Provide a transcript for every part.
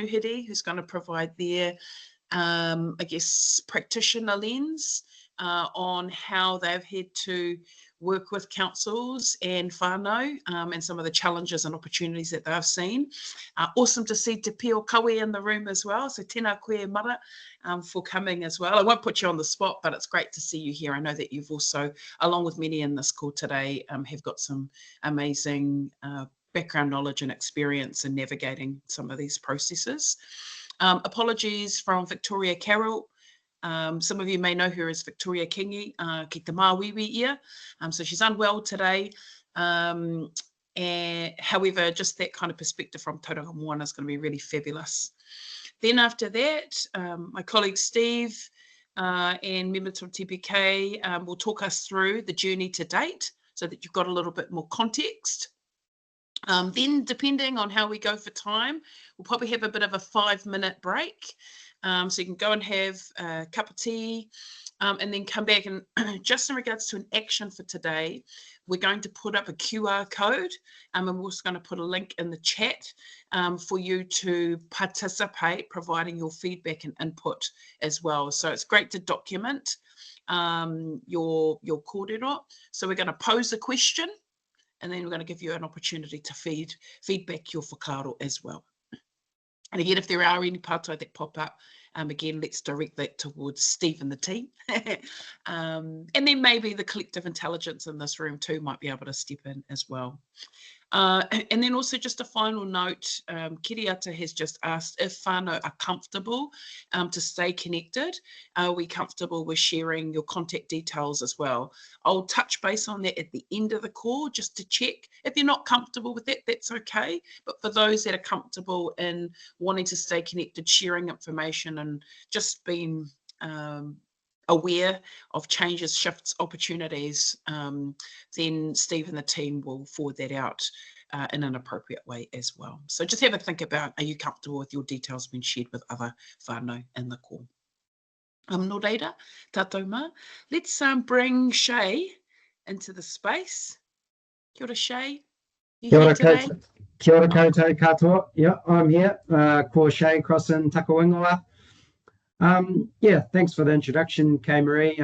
who's going to provide their, I guess, practitioner lens on how they've had to work with councils and whānau and some of the challenges and opportunities that they've seen. Awesome to see Te Pio Kawe in the room as well. So tēnā koe mara for coming as well. I won't put you on the spot, but it's great to see you here. I know that you've also, along with many in this call today, have got some amazing background knowledge and experience in navigating some of these processes. Apologies from Victoria Carroll. Some of you may know her as Victoria Kingi, ki te māwiwi ia. So she's unwell today. And however, just that kind of perspective from Tauranga Moana is going to be really fabulous. Then after that, my colleague Steve and members from TPK will talk us through the journey to date so that you've got a little bit more context. Then, depending on how we go for time, we'll probably have a bit of a 5-minute break. So you can go and have a cup of tea and then come back. And just in regards to an action for today, we're going to put up a QR code and we're also going to put a link in the chat for you to participate, providing your feedback and input as well. So it's great to document your kōrero. So we're going to pose a question and then we're going to give you an opportunity to feedback your whakaaro as well. And again, if there are any pātai that pop up, again, let's direct that towards Steve and the team. And then maybe the collective intelligence in this room too might be able to step in as well. And then also just a final note, Kiriata has just asked if whānau are comfortable to stay connected. Are we comfortable with sharing your contact details as well? I'll touch base on that at the end of the call just to check. If you're not comfortable with that, that's okay. But for those that are comfortable in wanting to stay connected, sharing information and just being aware of changes, shifts, opportunities, then Steve and the team will forward that out in an appropriate way as well. So just have a think about, are you comfortable with your details being shared with other whānau in the call? Nō reira, tātou mā. Let's bring Shay into the space. Kia ora, Shay. You here today? Kia ora koutou katoa. Yeah, I'm here. Ko Shay Crossan Takawingoa. Yeah, thanks for the introduction, Kay Marie.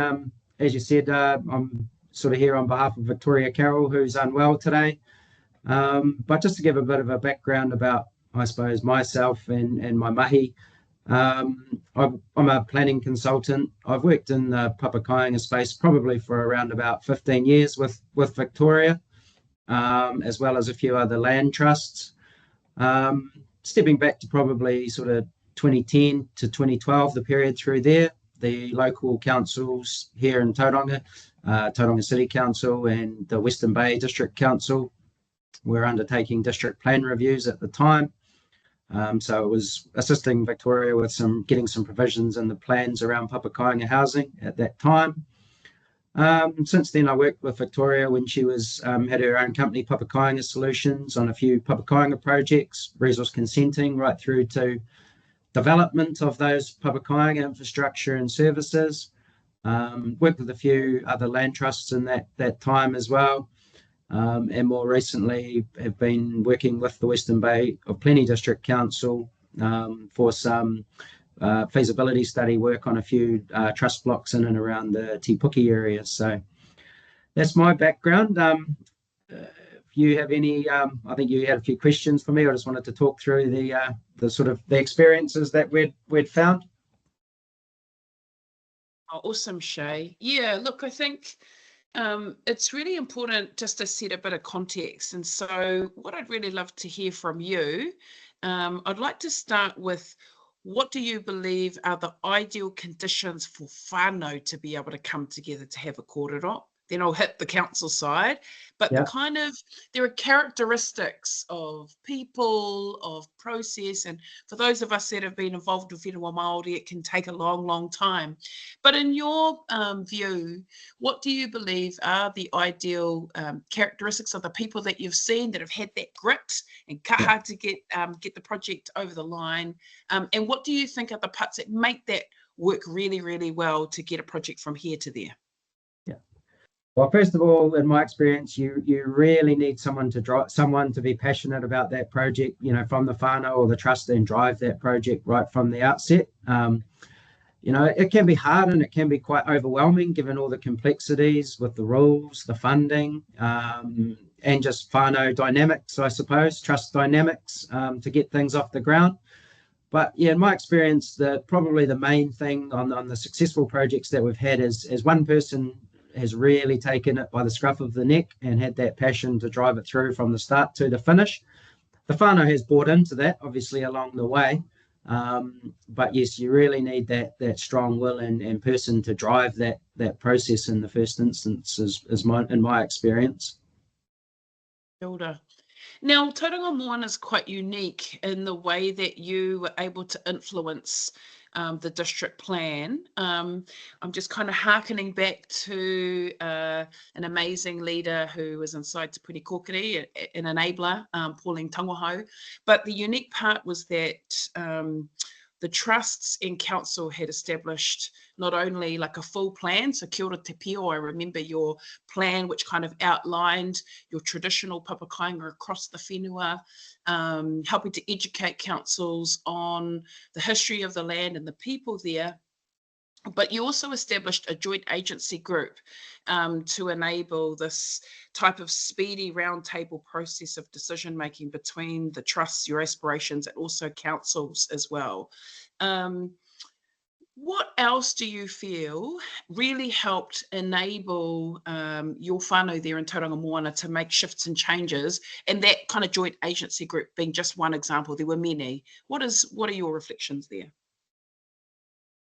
As you said, I'm sort of here on behalf of Victoria Carroll, who's unwell today. But just to give a bit of a background about, I suppose, myself and my mahi, I'm a planning consultant. I've worked in the Papakāinga space probably for around about 15 years with Victoria, as well as a few other land trusts. Stepping back to probably sort of 2010 to 2012, the period through there, the local councils here in Tauranga, Tauranga City Council and the Western Bay District Council were undertaking district plan reviews at the time. So it was assisting Victoria with getting some provisions in the plans around Papakāinga housing at that time. Since then, I worked with Victoria when she had her own company, Papakāinga Solutions, on a few Papakāinga projects, resource consenting, right through to development of those Papakāinga infrastructure and services. Worked with a few other land trusts in that time as well. And more recently have been working with the Western Bay of Plenty District Council for some feasibility study work on a few trust blocks in and around the Te Puke area. So that's my background. If you have any, I think you had a few questions for me. I just wanted to talk through the sort of the experiences that we'd found. Oh, awesome, Shay. Yeah, look, I think it's really important just to set a bit of context. And so what I'd really love to hear from you, I'd like to start with, what do you believe are the ideal conditions for whānau to be able to come together to have a kōrero? Then I'll hit the council side. But Yeah. there are characteristics of people, of process, and for those of us that have been involved with whenua Māori, it can take a long, long time. But in your view, what do you believe are the ideal characteristics of the people that you've seen that have had that grit and kaha to get the project over the line? And what do you think are the parts that make that work really, really well to get a project from here to there? Well, first of all, in my experience, you really need someone to be passionate about that project, from the whānau or the trust, and drive that project right from the outset. It can be hard and it can be quite overwhelming given all the complexities with the rules, the funding, and just whānau dynamics, I suppose, trust dynamics, to get things off the ground. But yeah, in my experience, probably the main thing on the successful projects that we've had is one person has really taken it by the scruff of the neck and had that passion to drive it through from the start to the finish. The whānau has bought into that, obviously, along the way. But yes, you really need that strong will and person to drive that process in the first instance, in my experience. Builder. Now, Tauranga Moana is quite unique in the way that you were able to influence the district plan. I'm just kind of hearkening back to an amazing leader who was inside Te Puri Kōkiri, an enabler, Pauline Tangohau. But the unique part was that the trusts and council had established not only like a full plan, so kia ora te pio, I remember your plan, which kind of outlined your traditional papakāinga across the whenua, helping to educate councils on the history of the land and the people there. But you also established a joint agency group to enable this type of speedy roundtable process of decision making between the trusts, your aspirations, and also councils as well. What else do you feel really helped enable your whānau there in Tauranga Moana to make shifts and changes, and that kind of joint agency group being just one example? There were many. What are your reflections there?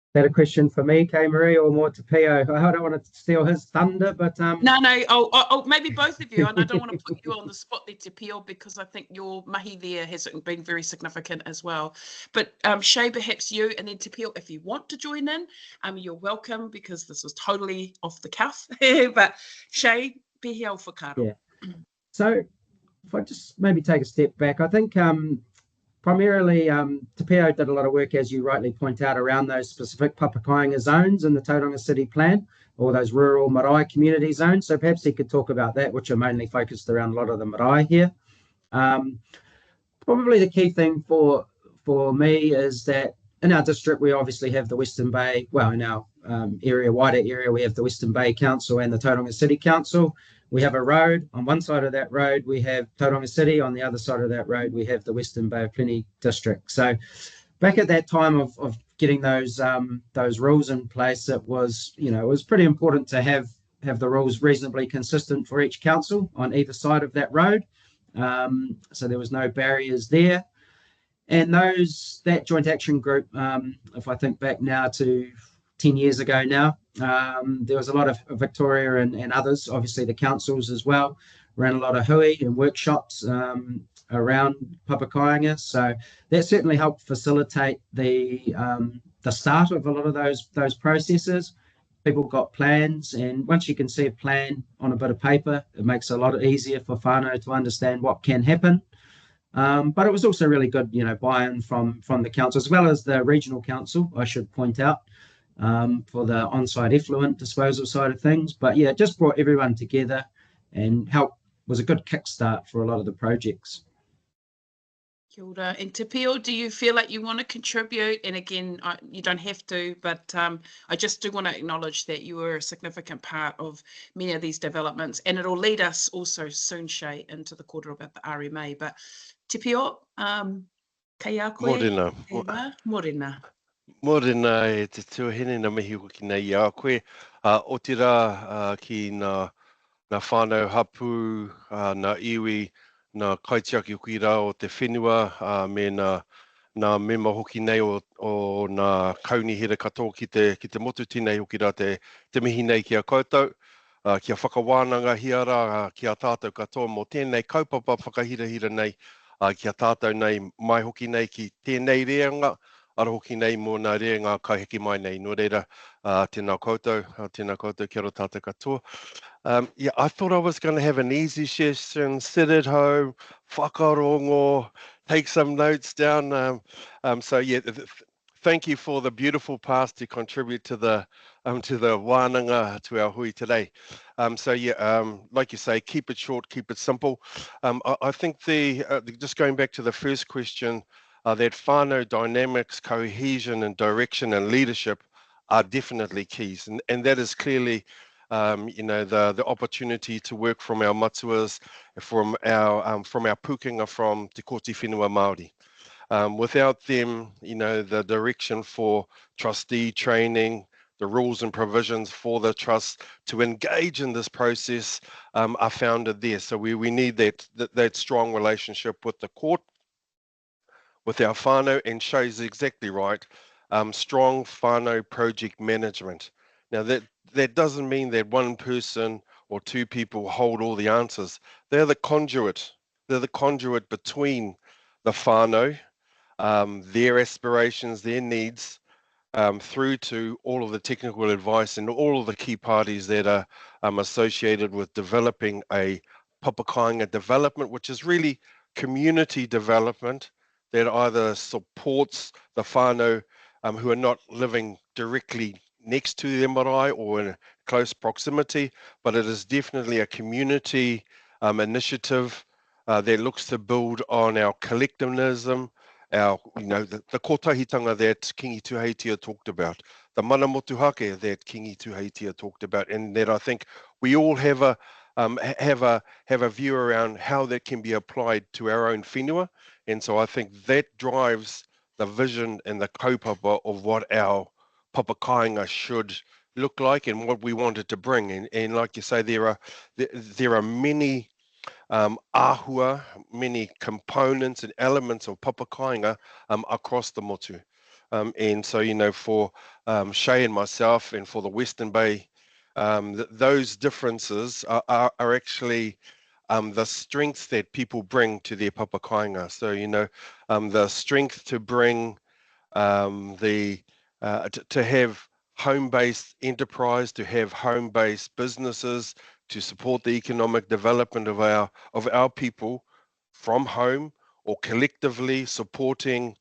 Is that a question for me, Kay Marie, or more to Pio? I don't want to steal his thunder, but No. Oh, maybe both of you. And I don't want to put you on the spot there, Te Pio, because I think your mahi there has been very significant as well. But Shay, perhaps you, and then Te Pio, if you want to join in, you're welcome, because this was totally off the cuff. But Shay, pihi au whakaaro. Yeah. So if I just maybe take a step back, I think primarily, Te Pio did a lot of work, as you rightly point out, around those specific Papakāinga zones in the Tauranga City Plan, or those rural marae community zones. So perhaps he could talk about that, which are mainly focused around a lot of the marae here. Probably the key thing for me is that in our district, we obviously have the Western Bay, well, in our wider area, we have the Western Bay Council and the Tauranga City Council. We have a road. On one side of that road, we have Tauranga City. On the other side of that road, we have the Western Bay of Plenty district. So back at that time of getting those rules in place, it was pretty important to have the rules reasonably consistent for each council on either side of that road. So there was no barriers there. And that joint action group, if I think back now to 10 years ago now, there was a lot of Victoria and others, obviously the councils as well, ran a lot of hui and workshops around Papakāinga. So that certainly helped facilitate the start of a lot of those processes. People got plans, and once you can see a plan on a bit of paper, it makes it a lot easier for whānau to understand what can happen. But it was also really good, buy-in from the council, as well as the regional council, I should point out, for the on-site effluent disposal side of things. But yeah, it just brought everyone together and was a good kickstart for a lot of the projects. Kia ora. And Te Pio, do you feel like you want to contribute? And again, you don't have to, but I just do want to acknowledge that you were a significant part of many of these developments, and it'll lead us also soon, Shay, into the kōrero about the RMA. But Te Pio, kei a koe? Morena. Morena e te tuahine na mihi hoki nei a koe. O te rā ki na whānau hapu, na iwi, na kaitiaki hoki rā o te whenua, me na mema hoki nei o na kaunihira katoa ki te motu tīnei hoki rā te mihi nei ki a koutou. Kia whakawānanga hiara ki a tātou katoa mō tēnei kaupapa whakahirahira nei ki a tātou nei mai hoki nei ki tēnei reanga. Ara hoki nei mō nā reanga kaihiki mai nei. Nō reira, tēnā koutou, kia ora tātou katoa. Yeah, I thought I was going to have an easy session, sit at home, whakarongo, take some notes down. So yeah, thank you for the beautiful past to contribute to the wānanga, to our hui today. So yeah, like you say, keep it short, keep it simple. I think just going back to the first question, that whānau dynamics, cohesion and direction and leadership are definitely keys, and that is clearly the opportunity to work from our matuas, from our pukinga from Te Kōti Whenua Māori. Without them, the direction for trustee training, the rules and provisions for the trust to engage in this process are founded there. So we need that strong relationship with the court, with our whānau, and shows exactly right, strong whānau project management. Now that doesn't mean that one person or two people hold all the answers. They're the conduit. They're the conduit between the whānau, their aspirations, their needs, through to all of the technical advice and all of the key parties that are associated with developing a Papakāinga development, which is really community development that either supports the whānau who are not living directly next to their marae or in close proximity, but it is definitely a community initiative that looks to build on our collectivism, our, the kotahitanga that Kingi Tuheitia talked about, the mana motuhake that Kingi Tuheitia talked about, and that I think we all have a view around how that can be applied to our own whenua. And so I think that drives the vision and the kaupapa of what our Papakāinga should look like and what we wanted to bring. And like you say, there are many āhua, many components and elements of Papakāinga across the motu. And so, for Shay and myself and for the Western Bay, those differences are actually the strengths that people bring to their Papakāinga. So, the strength to bring to have home-based enterprise, to have home-based businesses, to support the economic development of our people from home, or collectively supporting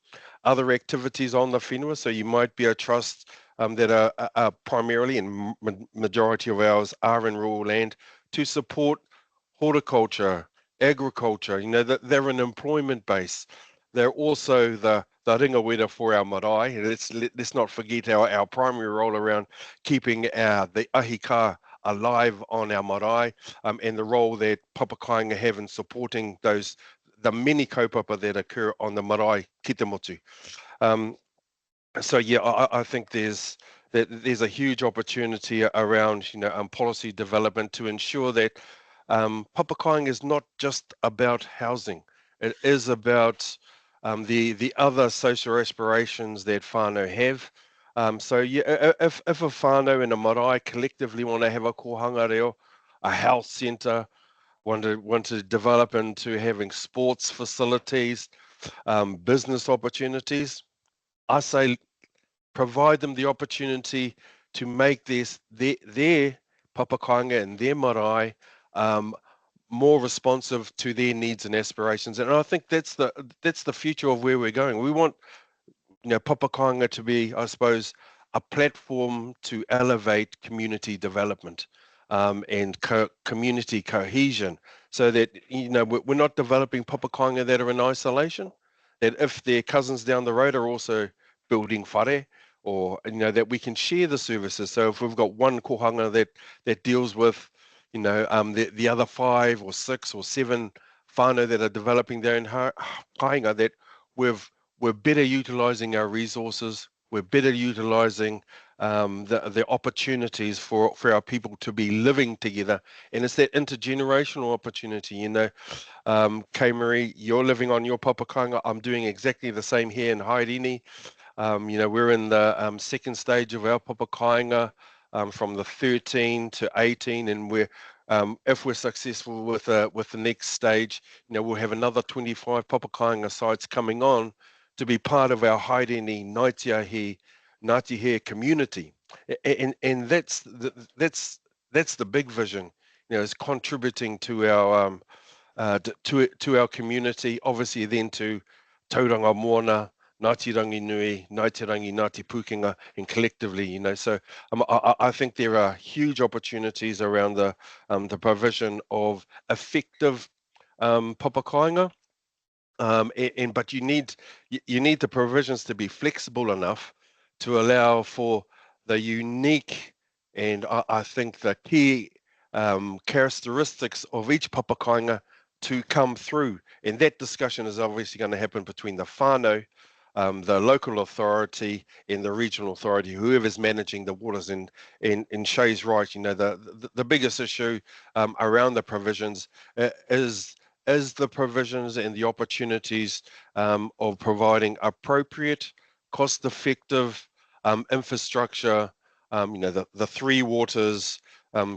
other activities on the whenua. So you might be a trust that are primarily, and majority of ours are in rural land, to support horticulture, agriculture. They're an employment base. They're also the ringawera for our marae. Let's not forget our primary role around keeping the ahika alive on our marae, and the role that Papakāinga have in supporting the many kaupapa that occur on the marae ki te motu. So yeah, I think there's a huge opportunity around policy development to ensure that Papakāinga is not just about housing. It is about the other social aspirations that whānau have. So yeah, if a whānau and a marae collectively want to have a kohanga reo, a health centre, want to develop into having sports facilities, business opportunities, I say provide them the opportunity to make their Papakāinga and their marae more responsive to their needs and aspirations. And I think that's the future of where we're going. We want Papakāinga to be, I suppose, a platform to elevate community development and community cohesion, so that we're not developing Papakāinga that are in isolation, that if their cousins down the road are also building whare, or that we can share the services. So if we've got one kohanga that deals with the other 5 or 6 or 7 whānau that are developing their own kāinga, that we're better utilising our resources, we're better utilising the opportunities for our people to be living together. And it's that intergenerational opportunity. Kay Marie, you're living on your Papakāinga, I'm doing exactly the same here in Haerini. We're in the second stage of our Papakāinga, from the 13 to 18, and we're if we're successful with the next stage, we'll have another 25 Papakāinga sites coming on to be part of our Haerini Ngāti community, and that's the big vision. Is contributing to our to our community, obviously then to tauranga moana, Ngāti Ranginui, Ngāti Rangi, Ngāti Pukenga, and collectively, you know. So I think there are huge opportunities around the provision of effective papakāinga. But you need the provisions to be flexible enough to allow for the unique and I think the key characteristics of each papakāinga to come through. And that discussion is obviously going to happen between the whānau, the local authority and the regional authority, whoever's managing the waters. And Shay's right, you know, the biggest issue around the provisions is the provisions and the opportunities of providing appropriate, cost-effective infrastructure, you know, the three waters,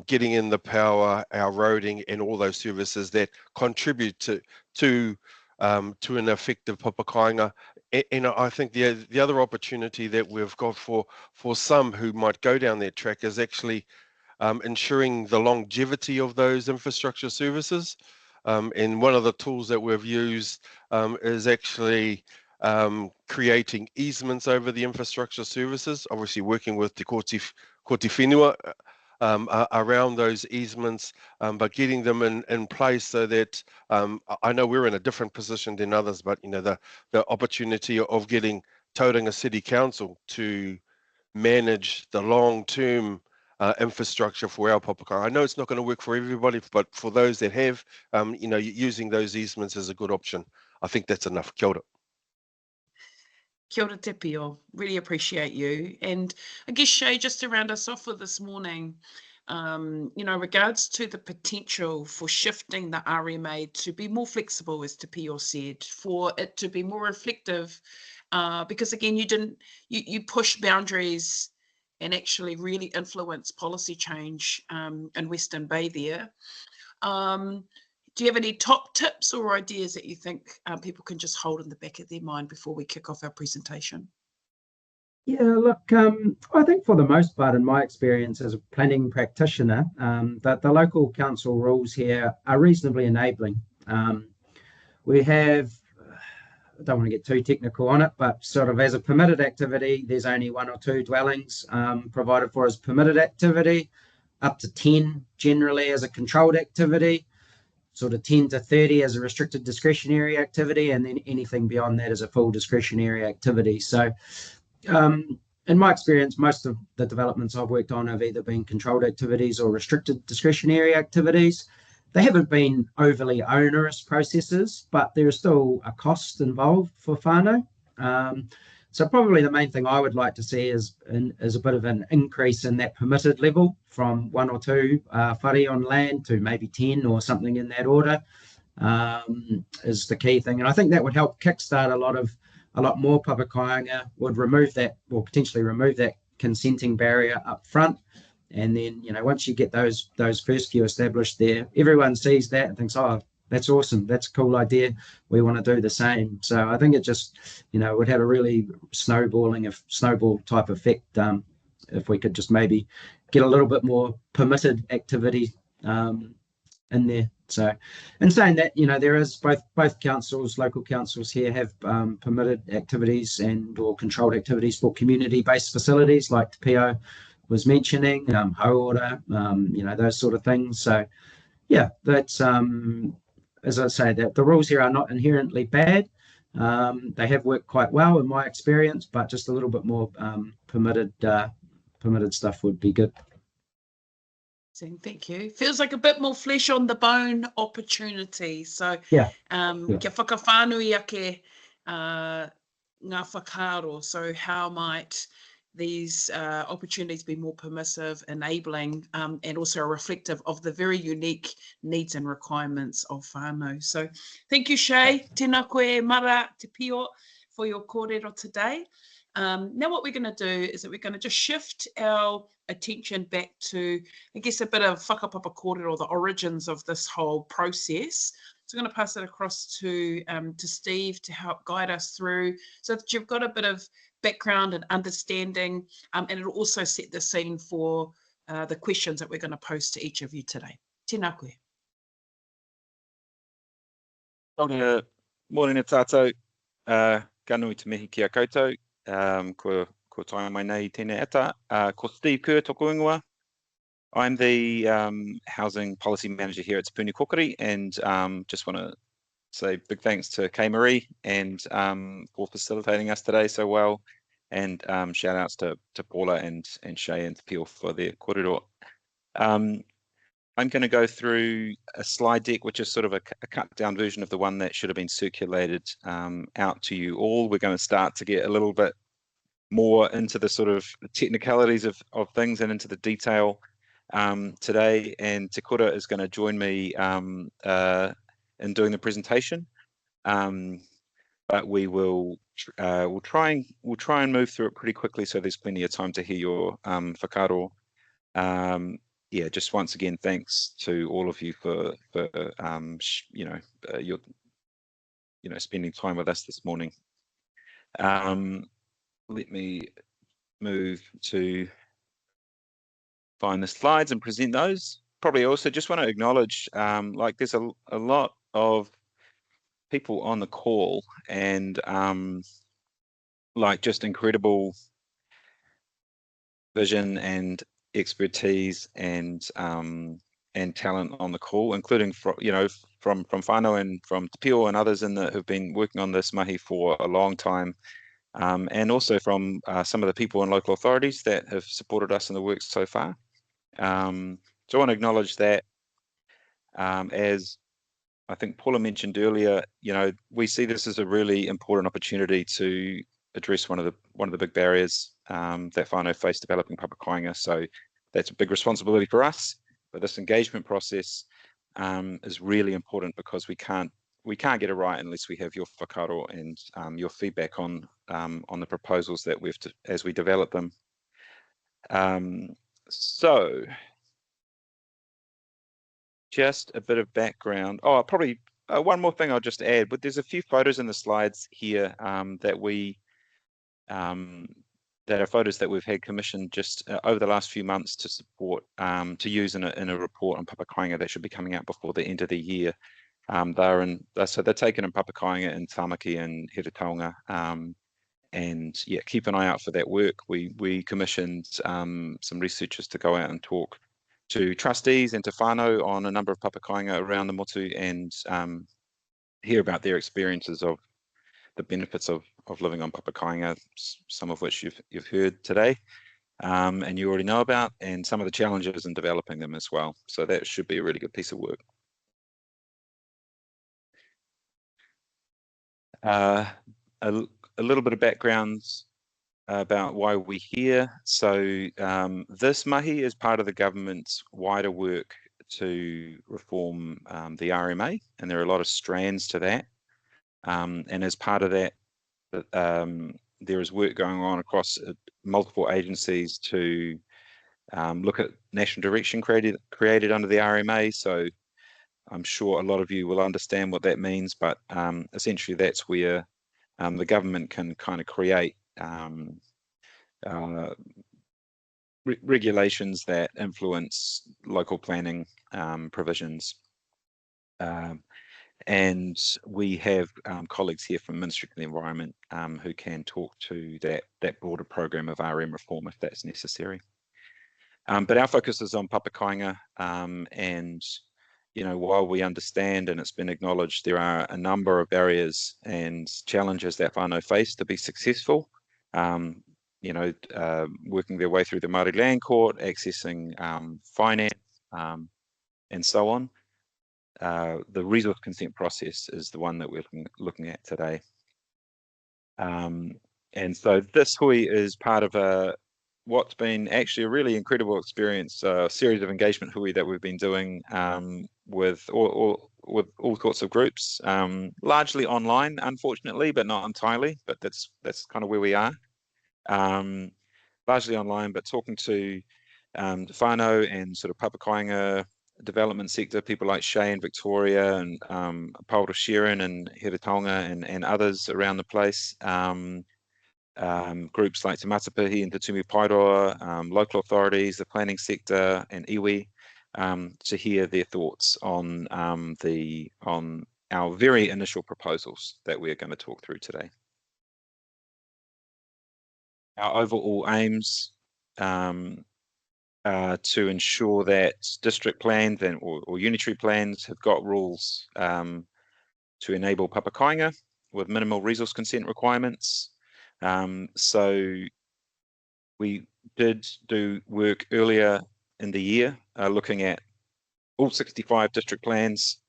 getting in the power, our roading, and all those services that contribute to an effective papakāinga. And I think the other opportunity that we've got for some who might go down that track is actually ensuring the longevity of those infrastructure services. And one of the tools that we've used is actually creating easements over the infrastructure services, obviously working with Te Koti Whenua around those easements, but getting them in place so that I know we're in a different position than others, but you know, the opportunity of getting Tauranga City Council to manage the long-term infrastructure for our papakāinga. I know it's not going to work for everybody, but for those that have, you know, using those easements is a good option. I think that's enough. Kia ora. Kia ora te pio. Really appreciate you. And I guess, Shay, just to round us off with this morning, you know, regards to the potential for shifting the RMA to be more flexible, as Te Pio said, for it to be more reflective, because again, you push boundaries and actually really influence policy change in Western Bay there. Do you have any top tips or ideas that you think people can just hold in the back of their mind before we kick off our presentation? Yeah, look, I think for the most part, in my experience as a planning practitioner, that the local council rules here are reasonably enabling. We have, I don't want to get too technical on it, but sort of as a permitted activity, there's only 1 or 2 dwellings provided for as permitted activity, up to 10 generally as a controlled activity, sort of 10 to 30 as a restricted discretionary activity, and then anything beyond that is a full discretionary activity. So in my experience, most of the developments I've worked on have either been controlled activities or restricted discretionary activities. They haven't been overly onerous processes, but there is still a cost involved for whānau. So probably the main thing I would like to see is a bit of an increase in that permitted level from 1 or 2 whare on land to maybe 10 or something in that order is the key thing. And I think that would help kickstart a lot more papakāinga, would remove that, or potentially remove that consenting barrier up front. And then, you know, once you get those first few established there, everyone sees that and thinks, oh, that's awesome. That's a cool idea. We want to do the same. So I think it just, you know, would have a really snowball type effect if we could just maybe get a little bit more permitted activity in there. So in saying that, you know, there is both councils, local councils here have permitted activities and or controlled activities for community-based facilities like Te Pio was mentioning, hauora, you know, those sort of things. So yeah, that's as I say, that the rules here are not inherently bad. They have worked quite well in my experience, but just a little bit more permitted stuff would be good. Thank you. Feels like a bit more flesh on the bone opportunity. So yeah. Kia whakawhānui ake ngā whakaaro. So how might these opportunities be more permissive, enabling, and also reflective of the very unique needs and requirements of whānau. So thank you, Shay. Tēnā koe mara te pio for your kōrero today. Now what we're going to do is that we're going to just shift our attention back to, I guess, a bit of whakapapa kōrero, the origins of this whole process. So I'm going to pass it across to Steve to help guide us through so that you've got a bit of background and understanding, and it'll also set the scene for the questions that we're going to pose to each of you today. Tēnā koe. Morning e tātou. Ka nui te mihi kia koutou, ko taia mai nei tēnei ata, ko Steve Kerr tōku ingoa. I'm the Housing Policy Manager here at Te Puni Kokiri, and just want to say big thanks to Kay Marie and for facilitating us today so well, and shout outs to Paula and Shay and Peel for their kōrero. I'm going to go through a slide deck, which is sort of a cut down version of the one that should have been circulated out to you all. We're going to start to get a little bit more into the sort of technicalities of things and into the detail today. And Te Kura is going to join me in doing the presentation. But we'll try and move through it pretty quickly, so there's plenty of time to hear your whakaaro. Yeah, just once again, thanks to all of you for your spending time with us this morning. Let me move to find the slides and present those. Probably also just want to acknowledge, like there's a lot of people on the call, and like just incredible vision and expertise and talent on the call, including from whānau and from Te Pio and others who've been working on this mahi for a long time, and also from some of the people in local authorities that have supported us in the work so far. So I want to acknowledge that. As I think Paula mentioned earlier, we see this as a really important opportunity to address one of the big barriers that whānau face developing Papakāinga. So that's a big responsibility for us. But this engagement process is really important, because we can't get it right unless we have your whakaaro and your feedback on the proposals that as we develop them. So just a bit of background. Oh, probably one more thing I'll just add, but there's a few photos in the slides here that are photos that we've had commissioned just over the last few months to support, to use in a report on Papakāinga that should be coming out before the end of the year. So they're taken in Papakāinga, in Tāmaki and Heretaunga, and yeah, keep an eye out for that work. We commissioned some researchers to go out and talk to trustees and to whānau on a number of Papakāinga around the motu, and hear about their experiences of the benefits of living on Papakāinga, some of which you've heard today, and you already know about, and some of the challenges in developing them as well. So that should be a really good piece of work. A little bit of background about why we're here. So this mahi is part of the government's wider work to reform the RMA, and there are a lot of strands to that. And as part of that, there is work going on across multiple agencies to look at national direction created under the RMA. So I'm sure a lot of you will understand what that means, but essentially that's where the government can kind of create regulations that influence local planning provisions. And we have colleagues here from Ministry of the Environment who can talk to that broader program of RM reform if that's necessary. But our focus is on Papakāinga, and while we understand, and it's been acknowledged, there are a number of barriers and challenges that whānau face to be successful. Working their way through the Māori Land Court, accessing finance, and so on. The resource consent process is the one that we're looking at today. And so this hui is part of what's been actually a really incredible experience, a series of engagement hui that we've been doing with all sorts of groups, largely online, unfortunately, but not entirely, but that's kind of where we are. Largely online, but talking to whānau and sort of Papakāinga development sector, people like Shay in Victoria, and Paul Sharon and Heretaunga and others around the place. Groups like Te Matapihi and Te Tumu Pairoa, local authorities, the planning sector, and iwi, to hear their thoughts on our very initial proposals that we're going to talk through today. our overall aims to ensure that district plans or unitary plans have got rules to enable Papakāinga with minimal resource consent requirements. So we did do work earlier in the year looking at all 65 district plans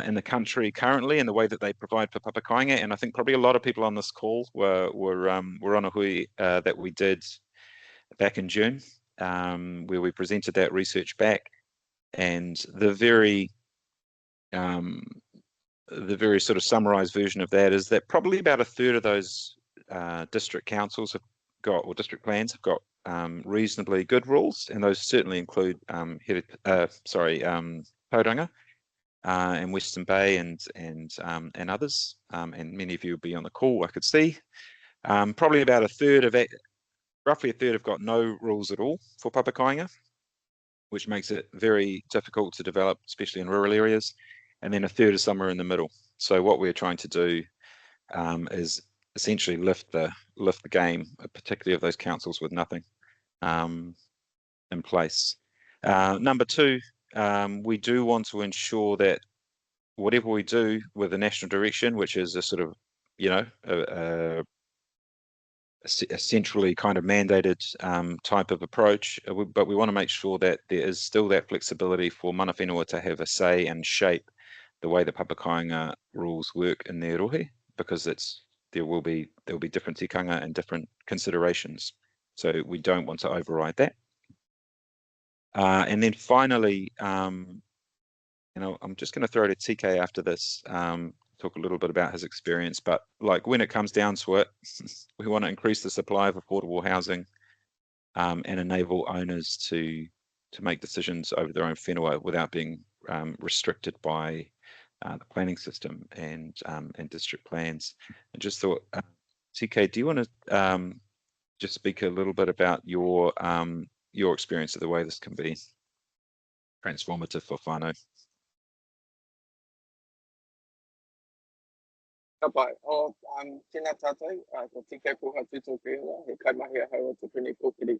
in the country currently and the way that they provide for Papakāinga. And I think probably a lot of people on this call were on a hui that we did back in June, where we presented that research back. And the very sort of summarized version of that is that probably about a third of those district councils have got, or district plans have got reasonably good rules, and those certainly include Tauranga and Western Bay and others, and many of you will be on the call, I could see. Probably about a third of it, roughly a third have got no rules at all for Papakāinga, which makes it very difficult to develop, especially in rural areas. And then a third is somewhere in the middle. So what we're trying to do is essentially lift the game, particularly of those councils with nothing in place. Number two, we do want to ensure that whatever we do with the national direction, which is a sort of, you know, a centrally kind of mandated type of approach, but we want to make sure that there is still that flexibility for mana whenua to have a say and shape the way the Papakāinga rules work in their rohe, because there will be different tikanga and different considerations. So we don't want to override that. And then finally, I'm just going to throw to TK after this, talk a little bit about his experience, but like when it comes down to it, we want to increase the supply of affordable housing and enable owners to make decisions over their own whenua without being restricted by the planning system and district plans. I just thought, TK, do you want to just speak a little bit about your experience of the way this can be transformative for whānau? Ka pai, tēnā tātou, ko tika puha tuto pēra, he kaimahi a haua te puni kōkiri.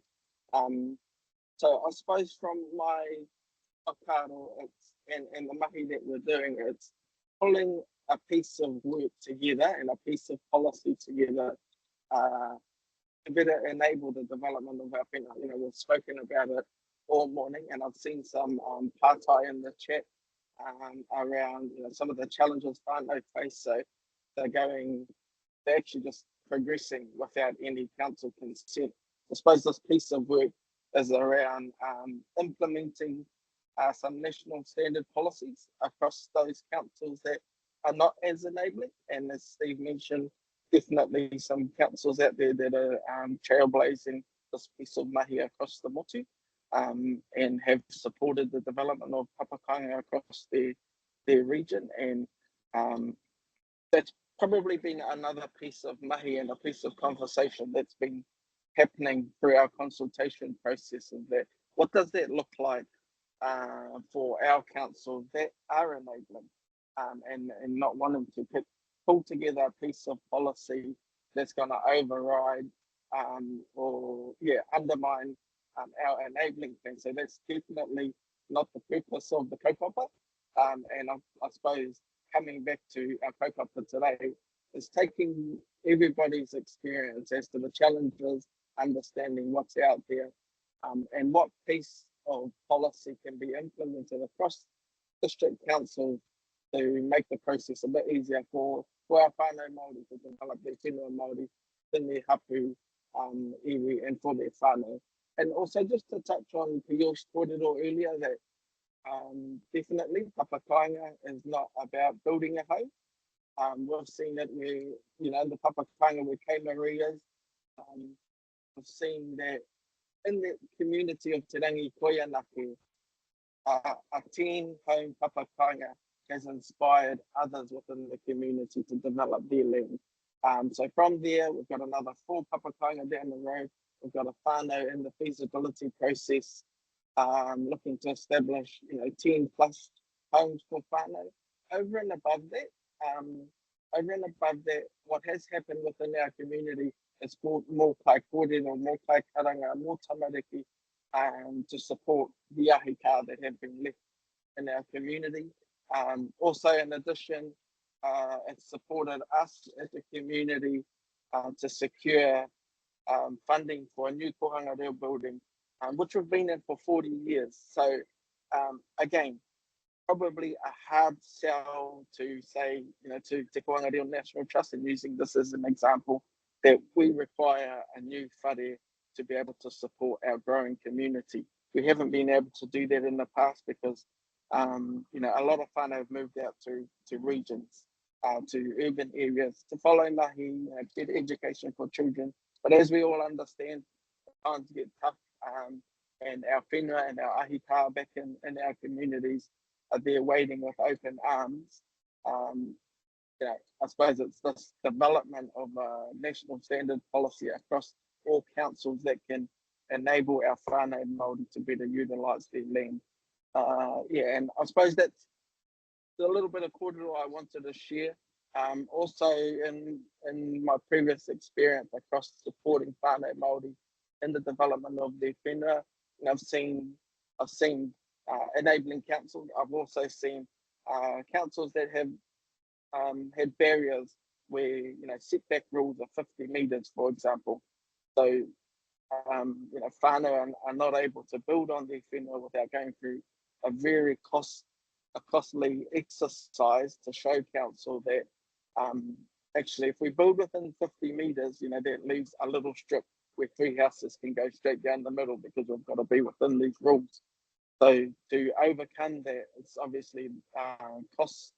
So I suppose from my whakaaro, and the mahi that we're doing, it's pulling a piece of work together and a piece of policy together to better enable the development of our whenua. You know, we've spoken about it all morning, and I've seen some pātai in the chat around, you know, some of the challenges whānau face. So they're actually just progressing without any council consent. I suppose this piece of work is around implementing some national standard policies across those councils that are not as enabling. And as Steve mentioned, definitely some councils out there that are trailblazing this piece of mahi across the motu and have supported the development of Papakāinga across their region. And that's probably been another piece of mahi and a piece of conversation that's been happening through our consultation process of that. What does that look like for our council that are enabling and not wanting to pull together a piece of policy that's going to override or undermine our enabling thing. So that's definitely not the purpose of the kaupapa. And I suppose coming back to our kaupapa today is taking everybody's experience as to the challenges, understanding what's out there, and what piece of policy can be implemented across district council to make the process a bit easier for our whānau Māori to develop their whenua Māori in their hapu, iwi, and for their whānau. And also just to touch on Pio's kōrero earlier, that definitely Papakāinga is not about building a home. We've seen it where, you know, the Papakāinga where Keimarie is, we've seen that in the community of Te Rangi Koianaki, a 10-home Papakāinga has inspired others within the community to develop their land. So from there, we've got another 4 Papakāinga down the road. We've got a whānau in the feasibility process, looking to establish, you know, 10 plus homes for whānau. Over and above that, what has happened within our community it's called Mō Kai Kōrero, Mō Kai Karanga, Mō Tamariki, to support the ahi ka that have been left in our community. Also, in addition, it's supported us as a community to secure funding for a new kohanga reo building, which we've been in for 40 years. So again, probably a hard sell to say, to Te Kohanga Reo National Trust, and using this as an example, that we require a new whare to be able to support our growing community. We haven't been able to do that in the past because a lot of whānau have moved out to regions, to urban areas to follow mahi, get education for children. But as we all understand, times get tough, and our whenua and our ahi ka back in our communities are there waiting with open arms. I suppose it's this development of a national standard policy across all councils that can enable our whānau Māori to better utilise their land. And I suppose that's a little bit of kōrero I wanted to share. Also, in my previous experience across supporting whānau Māori in the development of their whenua, and I've seen enabling councils. I've also seen councils that have had barriers where setback rules are 50 meters, for example. So whānau are not able to build on their whenua without going through a very costly exercise to show council that actually if we build within 50 meters, that leaves a little strip where 3 houses can go straight down the middle because we've got to be within these rules. So to overcome that, it's obviously costs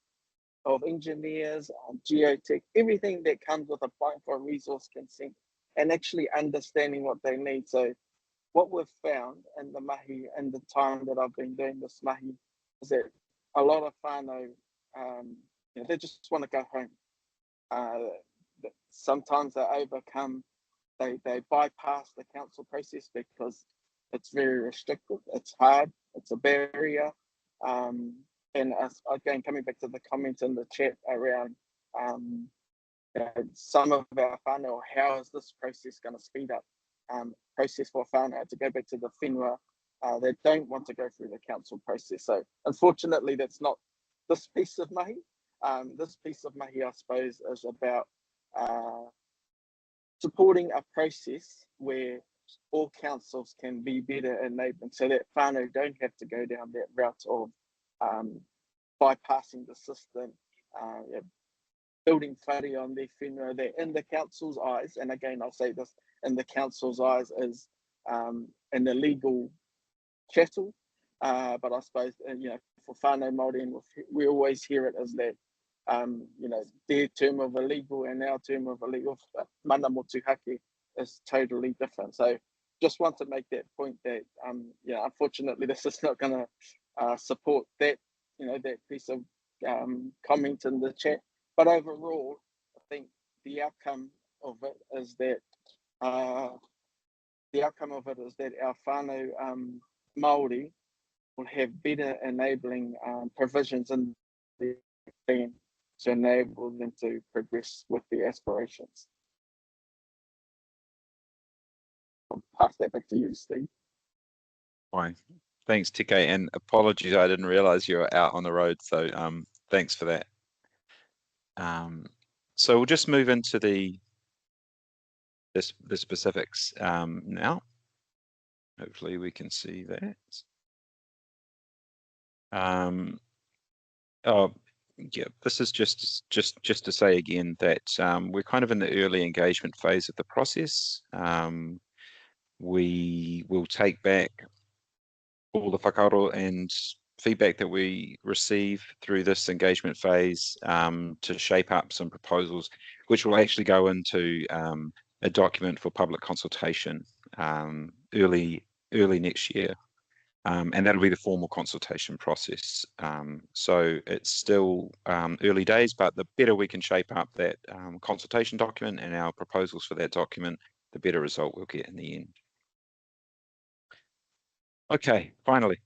of engineers, geotech, everything that comes with applying for a resource consent and actually understanding what they need. So what we've found in the mahi and the time that I've been doing this mahi is that a lot of whānau, they just want to go home. Sometimes they overcome, they bypass the council process because it's very restrictive, it's hard, it's a barrier. And again, coming back to the comments in the chat around some of our whānau, how is this process going to speed up process for whānau to go back to the whenua that don't want to go through the council process. So unfortunately, that's not this piece of mahi. This piece of mahi, I suppose, is about supporting a process where all councils can be better enabling so that whānau don't have to go down that route of bypassing the system, building whare on their whenua that in the council's eyes, and again I'll say this, in the council's eyes is an illegal chattel, but I suppose for whānau Māori, and we always hear it as that their term of illegal and our term of illegal, mana motuhake, is totally different. So just want to make that point that unfortunately this is not going to support that that piece of comment in the chat. But overall, I think the outcome of it is that our whānau Māori will have better enabling provisions in the plan to enable them to progress with their aspirations. I'll pass that back to you, Steve. Fine. Thanks, Tike, and apologies, I didn't realise you were out on the road, so thanks for that. So we'll just move into the specifics now. Hopefully we can see that. Yeah, this is just to say again that we're kind of in the early engagement phase of the process. We will take back all the whakaaro and feedback that we receive through this engagement phase to shape up some proposals, which will actually go into a document for public consultation early next year. And that'll be the formal consultation process. So it's still early days, but the better we can shape up that consultation document and our proposals for that document, the better result we'll get in the end. Okay, finally,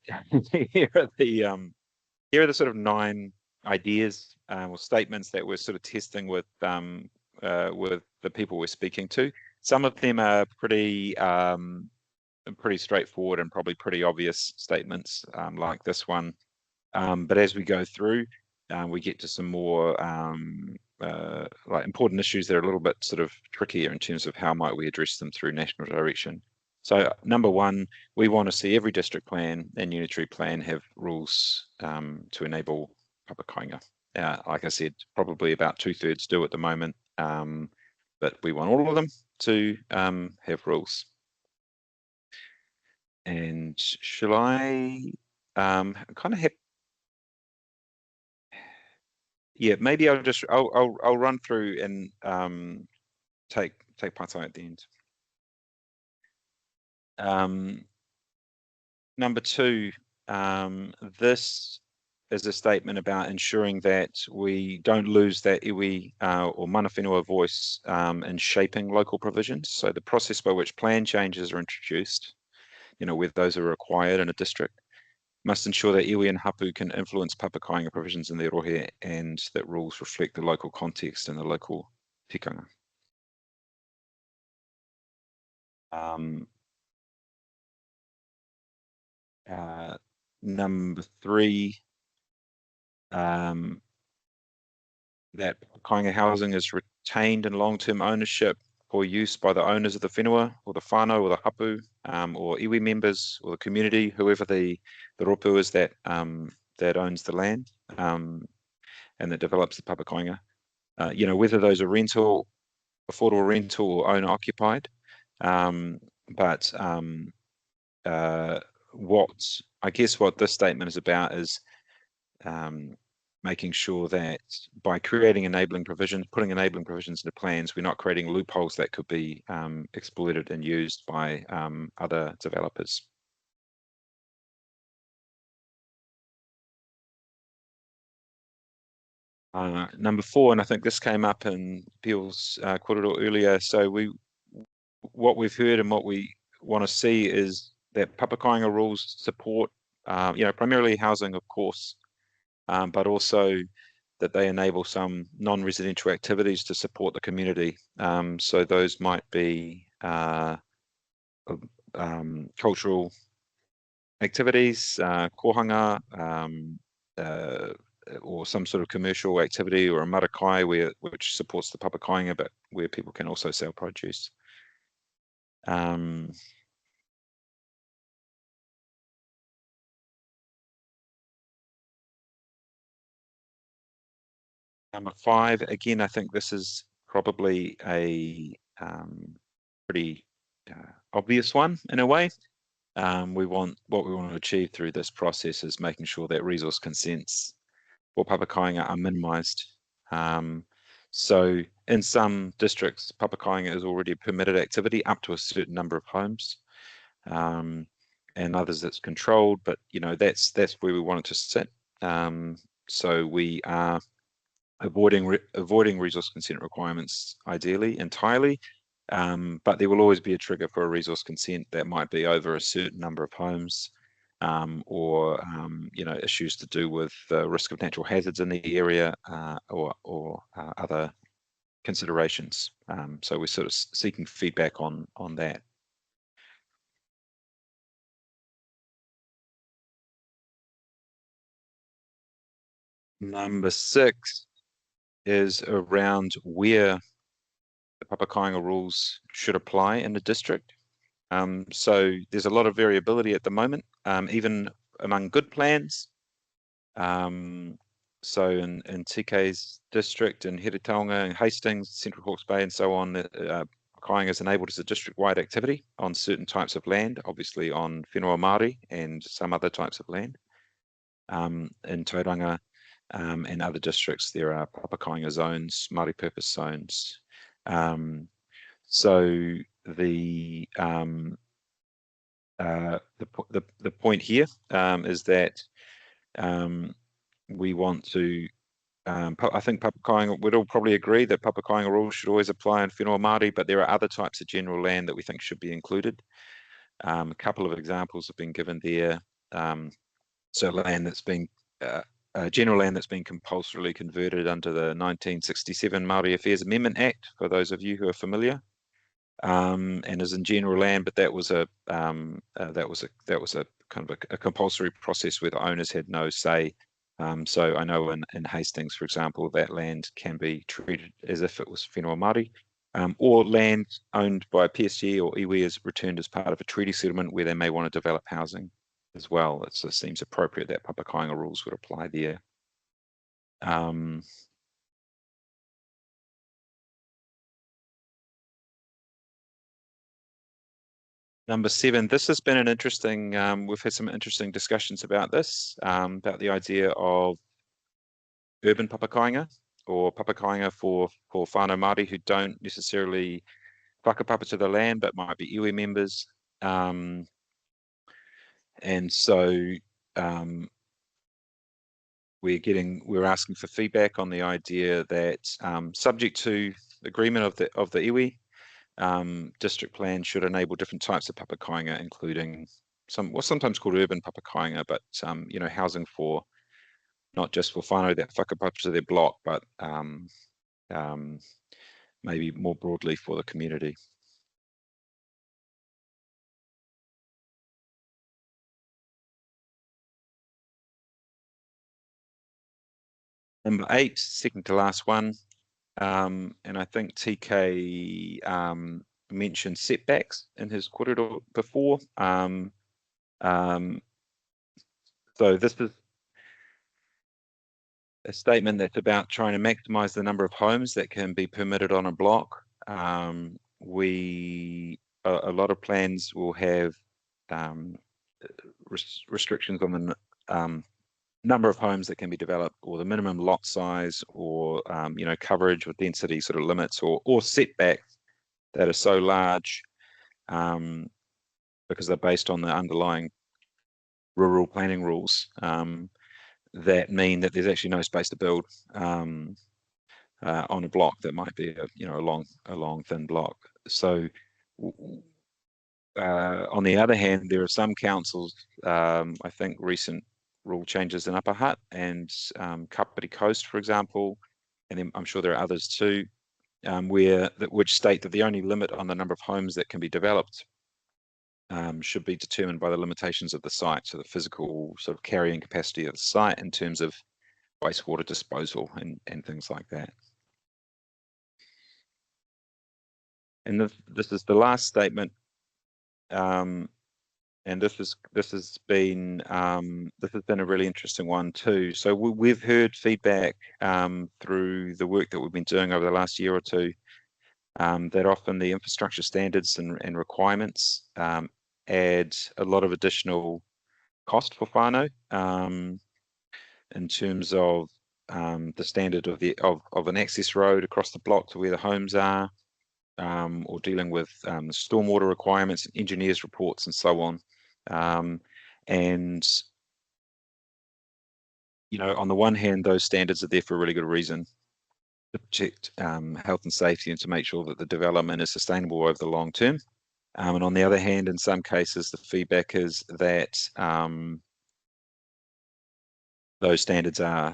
here are the sort of 9 ideas or statements that we're sort of testing with the people we're speaking to. Some of them are pretty straightforward and probably pretty obvious statements, like this one. But as we go through, we get to some more like important issues that are a little bit sort of trickier in terms of how might we address them through national direction. So number one, we want to see every district plan and unitary plan have rules to enable Papakāinga. Like I said, probably about 2/3 do at the moment, but we want all of them to have rules. And shall I kind of have, yeah, maybe I'll run through and take part at the end. Number two, this is a statement about ensuring that we don't lose that iwi or mana whenua voice in shaping local provisions. So the process by which plan changes are introduced, whether those are required in a district, must ensure that iwi and hapu can influence Papakāinga provisions in their rohe and that rules reflect the local context and the local tikanga. Number three, that Papakāinga housing is retained in long-term ownership for use by the owners of the whenua or the whānau or the hapu or iwi members or the community, whoever the ropu is that owns the land and that develops the Papakāinga. Whether those are rental, affordable rental or owner occupied. But what this statement is about is making sure that by creating enabling provisions, putting enabling provisions into plans, we're not creating loopholes that could be exploited and used by other developers. Number four, and I think this came up in Peel's korero earlier, so what we've heard and what we want to see is that Papakāinga rules support, primarily housing, of course, but also that they enable some non-residential activities to support the community. So those might be cultural activities, kohanga, or some sort of commercial activity or a marakai which supports the Papakāinga, but where people can also sell produce. Number five, again, I think this is probably a pretty obvious one in a way. What we want to achieve through this process is making sure that resource consents for Papakāinga are minimised. So in some districts, Papakāinga is already a permitted activity up to a certain number of homes, and others it's controlled. But that's where we want it to sit. So we are avoiding resource consent requirements ideally entirely, but there will always be a trigger for a resource consent that might be over a certain number of homes, or issues to do with the risk of natural hazards in the area, or other considerations. So we're sort of seeking feedback on that. Number six is around where the Papakāinga rules should apply in the district. So there's a lot of variability at the moment, even among good plans. So in TK's district, in Heretaunga, and Hastings, Central Hawke's Bay, and so on, Papakāinga is enabled as a district-wide activity on certain types of land, obviously on whenua Māori and some other types of land. In Tauranga and other districts, there are Papakāinga zones, Māori purpose zones. So the point here is that we want to, I think Papakāinga, we'd all probably agree that Papakāinga rules should always apply in whenua Māori, but there are other types of general land that we think should be included. A couple of examples have been given there. So land that's been, general land that's been compulsorily converted under the 1967 Māori Affairs Amendment Act, for those of you who are familiar. and is in general land, but that was a kind of a compulsory process where the owners had no say. So I know in Hastings, for example, that land can be treated as if it was whenua Māori, or land owned by PSG or iwi is returned as part of a treaty settlement where they may want to develop housing as well. It seems appropriate that Papakāinga rules would apply there. Number 7, this has been an interesting, we've had some interesting discussions about this, about the idea of urban Papakāinga, or Papakāinga for whānau Māori who don't necessarily whakapapa to the land, but might be iwi members. And so we're asking for feedback on the idea that subject to agreement of the iwi, district plan should enable different types of Papakāinga, including what's sometimes called urban Papakāinga, but housing for not just for whānau that whakapapa to their block, but maybe more broadly for the community. Number 8, second to last one, and I think TK mentioned setbacks in his kōrero before. So this is a statement that's about trying to maximize the number of homes that can be permitted on a block. A lot of plans will have restrictions on the number of homes that can be developed, or the minimum lot size, or coverage or density sort of limits, or setbacks that are so large because they're based on the underlying rural planning rules that mean that there's actually no space to build on a block that might be a long thin block. So on the other hand, there are some councils, I think recent rule changes in Upper Hutt and Kapiti Coast, for example, and then I'm sure there are others too, which state that the only limit on the number of homes that can be developed should be determined by the limitations of the site, so the physical sort of carrying capacity of the site in terms of wastewater disposal and things like that. And this is the last statement, and this has been a really interesting one too. So we've heard feedback through the work that we've been doing over the last year or two, that often the infrastructure standards and requirements add a lot of additional cost for whānau in terms of the standard of an access road across the block to where the homes are, or dealing with stormwater requirements, engineers' reports, and so on. And on the one hand, those standards are there for a really good reason, to protect health and safety and to make sure that the development is sustainable over the long term. And on the other hand, in some cases, the feedback is that those standards are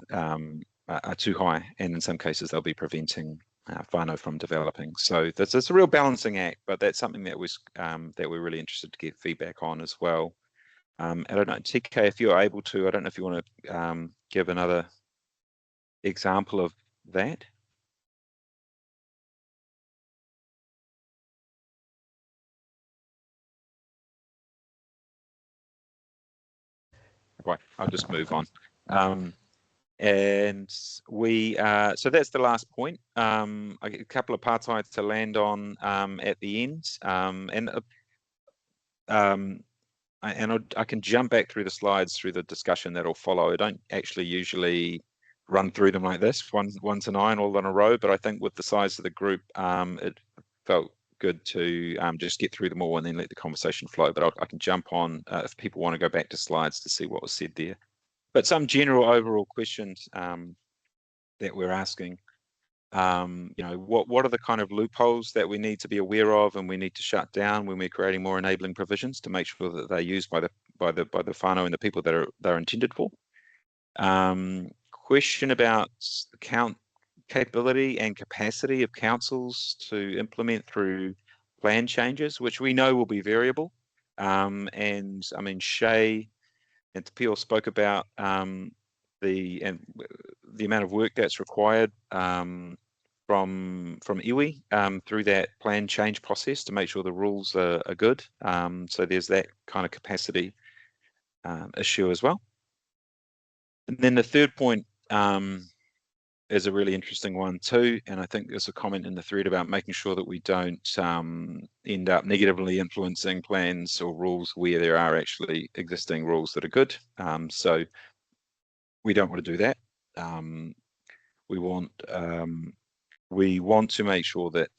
too high, and in some cases they'll be preventing whānau from developing. So it's a real balancing act, but that's something that we're really interested to get feedback on as well. I don't know, TK, if you're able to, I don't know if you want to give another example of that. Right, I'll just move on. And so that's the last point. I get a couple of parts to land on at the end, I can jump back through the slides through the discussion that'll follow. I don't actually usually run through them like this, 1 to 9 all in a row, but I think with the size of the group, it felt good to just get through them all and then let the conversation flow. But I can jump on if people want to go back to slides to see what was said there. But some general overall questions that we're asking. What are the kind of loopholes that we need to be aware of and we need to shut down when we're creating more enabling provisions to make sure that they're used by the whānau and the people that they're intended for? Question about capability and capacity of councils to implement through plan changes, which we know will be variable. And I mean, Shay and Te Pio spoke about the amount of work that's required from iwi through that plan change process to make sure the rules are good. So there's that kind of capacity issue as well. And then the third point is a really interesting one too, and I think there's a comment in the thread about making sure that we don't end up negatively influencing plans or rules where there are actually existing rules that are good. So we don't want to do that. We want to make sure that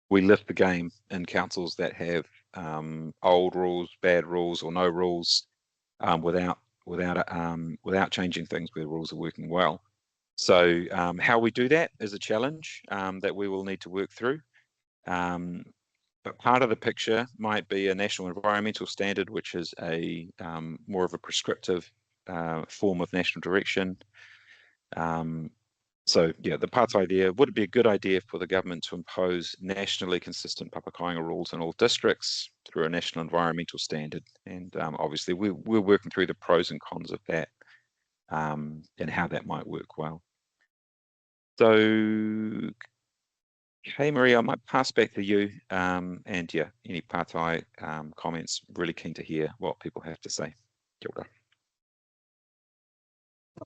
we lift the game in councils that have old rules, bad rules, or no rules, without changing things where rules are working well. So how we do that is a challenge that we will need to work through. But part of the picture might be a national environmental standard, which is a more of a prescriptive form of national direction. So yeah, the part idea, would it be a good idea for the government to impose nationally consistent Papakāinga rules in all districts through a national environmental standard? And obviously we're working through the pros and cons of that and how that might work well. So, okay, Maria, I might pass back to you. And yeah, any partai comments, really keen to hear what people have to say. Kia ora.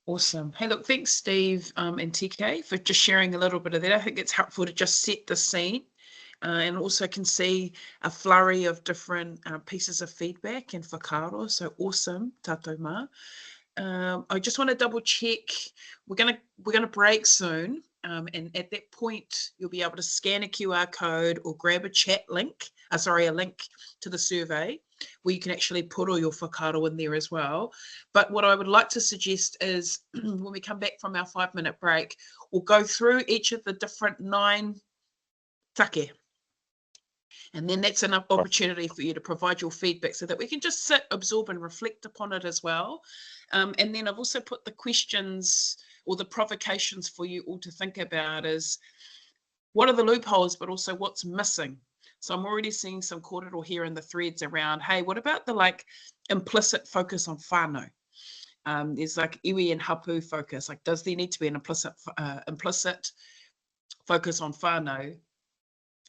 Awesome. Hey, look, thanks, Steve and TK, for just sharing a little bit of that. I think it's helpful to just set the scene and also can see a flurry of different pieces of feedback and whakaaro. So awesome, tātou mā. I just want to double check. We're gonna break soon, and at that point you'll be able to scan a QR code or grab a chat link. A link to the survey where you can actually put all your whakaaro in there as well. But what I would like to suggest is when we come back from our 5-minute break, we'll go through each of the different 9 take. And then that's enough opportunity for you to provide your feedback so that we can just sit, absorb and reflect upon it as well. And then I've also put the questions or the provocations for you all to think about is what are the loopholes, but also what's missing. So I'm already seeing some kōrero here in the threads around, hey, what about the like implicit focus on whānau? There's like iwi and hapu focus. Like, does there need to be an implicit focus on whānau?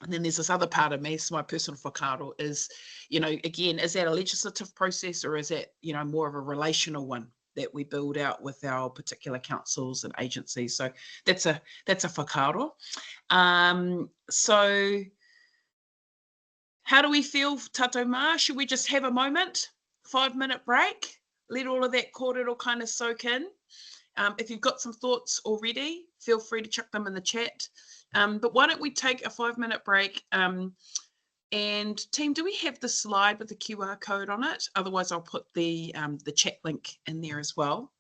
And then there's this other part of me, so my personal whakaaro is, you know, again, is that a legislative process or is that, you know, more of a relational one that we build out with our particular councils and agencies? So that's a whakaaro. So how do we feel, tātou mā? Should we just have a moment, 5-minute break, let all of that kōrero kind of soak in? If you've got some thoughts already, feel free to chuck them in the chat. But why don't we take a 5-minute break? And team, do we have the slide with the QR code on it? Otherwise, I'll put the chat link in there as well.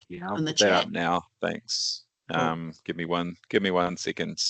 Yeah, I'll put that up now. Thanks. Cool. Give me one second.